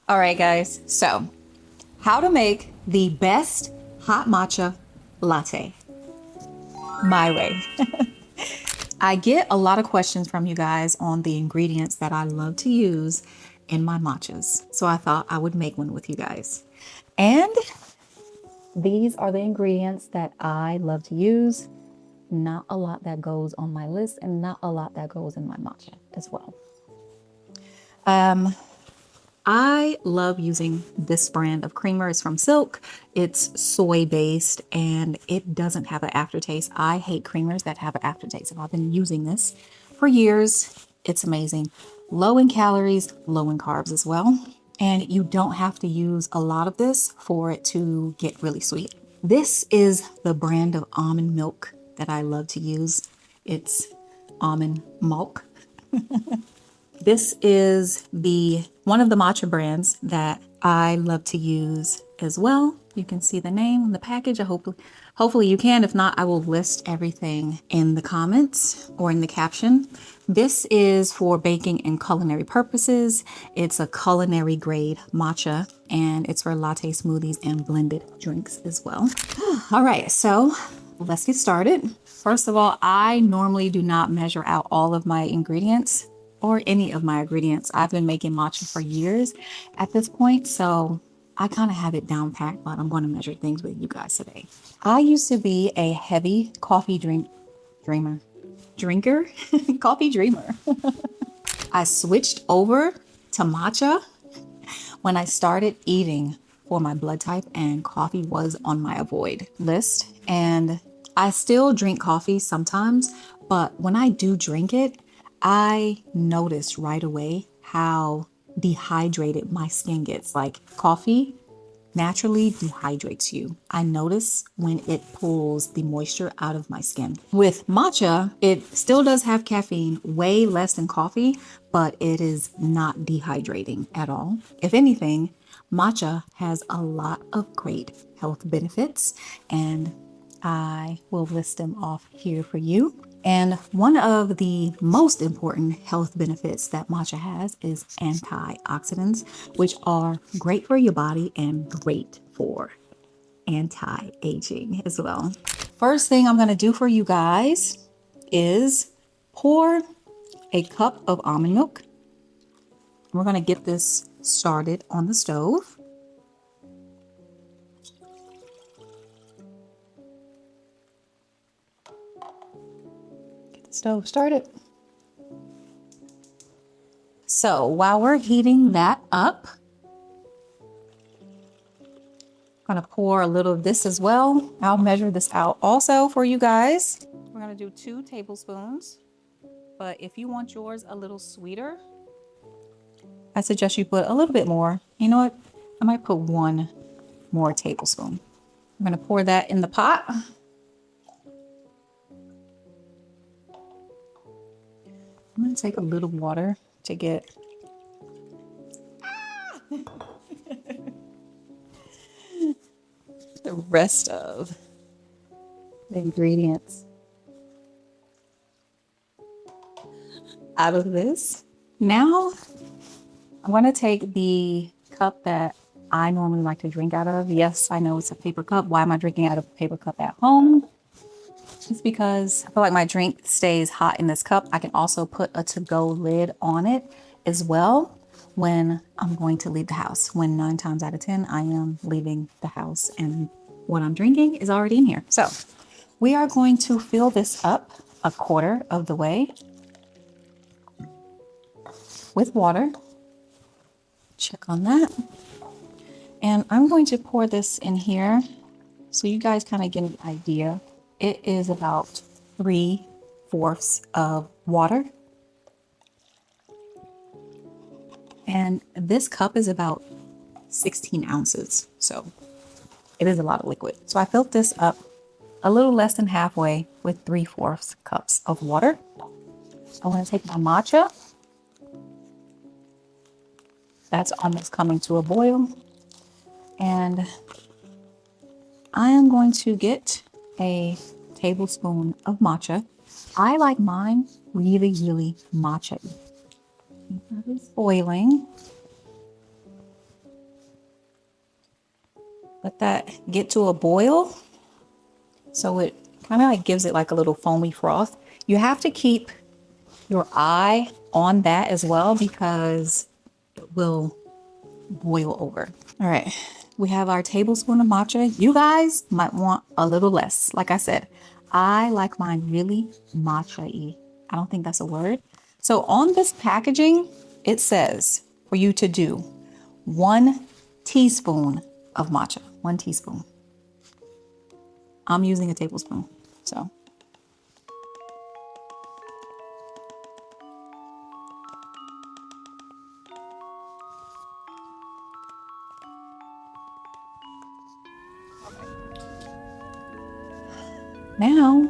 All right, guys. So, how to make the best hot matcha latte my way. I get a lot of questions from you guys on the ingredients that I love to use in my matchas. So I thought I would make one with you guys. And these are the ingredients that I love to use. Not a lot that goes on my list and not a lot that goes in my matcha as well. I love using this brand of creamer. It's from Silk. It's soy based and it doesn't have an aftertaste. I hate creamers that have an aftertaste. And I've been using this for years. It's amazing. Low in calories, low in carbs as well. And you don't have to use a lot of this for it to get really sweet. This is the brand of almond milk that I love to use. It's Almond Malk. This is the one of the matcha brands that I love to use as well. You can see the name on the package. Hopefully you can. If not, I will list everything in the comments or in the caption. This is for baking and culinary purposes. It's a culinary grade matcha and it's for latte smoothies and blended drinks as well. All right, so let's get started. First of all, I normally do not measure out all of my ingredients or any of my ingredients. I've been making matcha for years at this point, so I kind of have it down packed, but I'm going to measure things with you guys today. I used to be a heavy coffee drinker, coffee dreamer. I switched over to matcha when I started eating for my blood type, and coffee was on my avoid list. And I still drink coffee sometimes, but when I do drink it, I noticed right away how dehydrated my skin gets. Like coffee naturally dehydrates you. I notice when it pulls the moisture out of my skin. With matcha, it still does have caffeine, way less than coffee, but it is not dehydrating at all. If anything, matcha has a lot of great health benefits, and I will list them off here for you. And one of the most important health benefits that matcha has is antioxidants, which are great for your body and great for anti-aging as well. First thing I'm going to do for you guys is pour a cup of almond milk. We're going to get this started on the stove. Stove started. So while we're heating that up, I'm gonna pour a little of this as well. I'll measure this out also for you guys. We're gonna do 2 tablespoons, but if you want yours a little sweeter, I suggest you put a little bit more. You know what? I might put 1 more tablespoon. I'm gonna pour that in the pot. I'm going to take a little water to get the rest of the ingredients out of this. Now, I'm going to take the cup that I normally like to drink out of. Yes, I know it's a paper cup. Why am I drinking out of a paper cup at home? It's because I feel like my drink stays hot in this cup. I can also put a to-go lid on it as well when I'm going to leave the house. When 9 times out of 10, I am leaving the house and what I'm drinking is already in here. So we are going to fill this up a quarter of the way with water. Check on that. And I'm going to pour this in here so you guys kind of get an idea. It is about 3/4 of water. And this cup is about 16 ounces. So it is a lot of liquid. So I filled this up a little less than halfway with 3/4 cups of water. I want to take my matcha. That's almost coming to a boil. And I am going to get a tablespoon of matcha. I like mine really, really matcha-y. That is boiling. Let that get to a boil. So it kind of like gives it like a little foamy froth. You have to keep your eye on that as well because it will boil over. All right, we have our tablespoon of matcha. You guys might want a little less. Like I said, I like mine really matcha-y. I don't think that's a word. So on this packaging, it says for you to do 1 teaspoon of matcha, 1 teaspoon. I'm using a tablespoon, so. Now,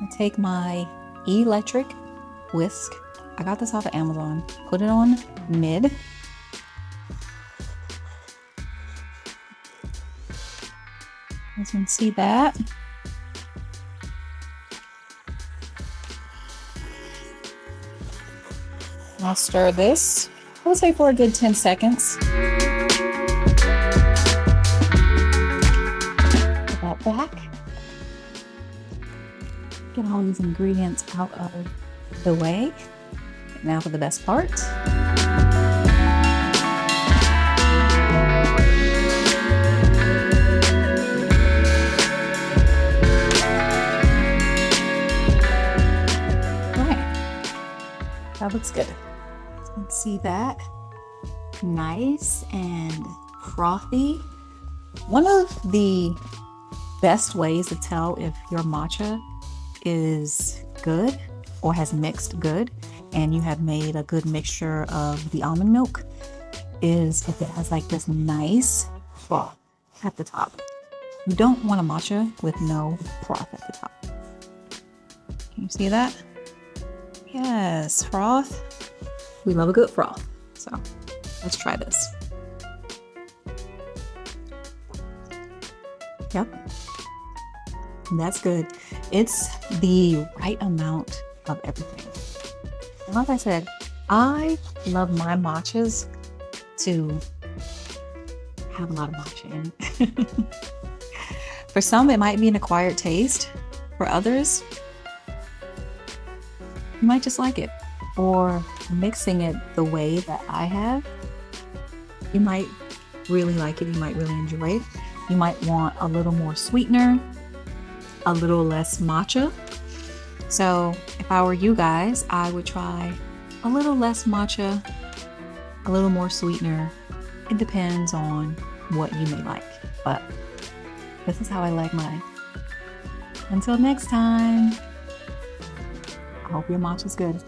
I take my electric whisk. I got this off of Amazon. Put it on mid. You can see that. I'll stir this, I would say for a good 10 seconds. Put that back. Get all these ingredients out of the way. Now for the best part. That looks good. Let's see that. Nice and frothy. One of the best ways to tell if your matcha is good or has mixed good and you have made a good mixture of the almond milk is if it has like this nice froth at the top. You don't want a matcha with no froth at the top. Can you see that? Yes, froth. We love a good froth. So let's try this. Yep. That's good. It's the right amount of everything. And like I said, I love my matchas to have a lot of matcha in it. For some, it might be an acquired taste. For others, you might just like it, or mixing it the way that I have, you might really like it, you might really enjoy it. You might want a little more sweetener, a little less matcha. So if I were you guys, I would try a little less matcha, a little more sweetener. It depends on what you may like, but this is how I like mine. Until next time. I hope your matcha's good.